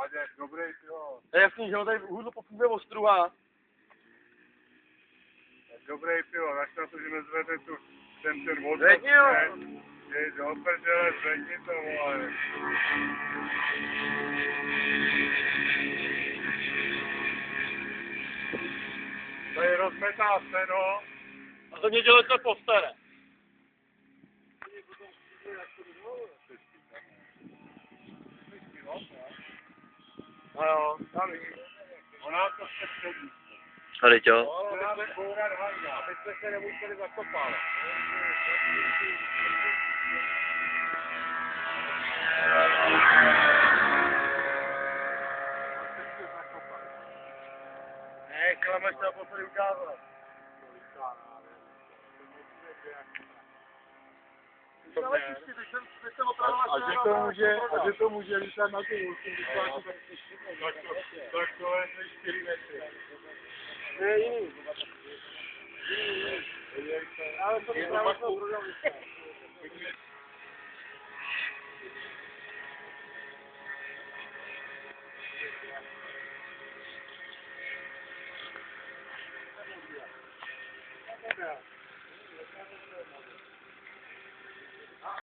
Láďa, dobrý, jo. To je jasný, že ho tady hůdlo popůjde ostruha. Dobrý pivo, až na to, že nezvede tu, ten vodor. Zvedni jo. Jej do prdele, zvedni to, vole. Tady rozmetá se, no. A to mě dělá to postare. No jo, tam Ona to se předí. Tady čo? aby jsme se nemuseli zakopávat. Ne, klameš to poslední ukázat. A že to může lítat na tu ústku, tak to je 4 metry. Ne, jiný. Ale to je právě to program.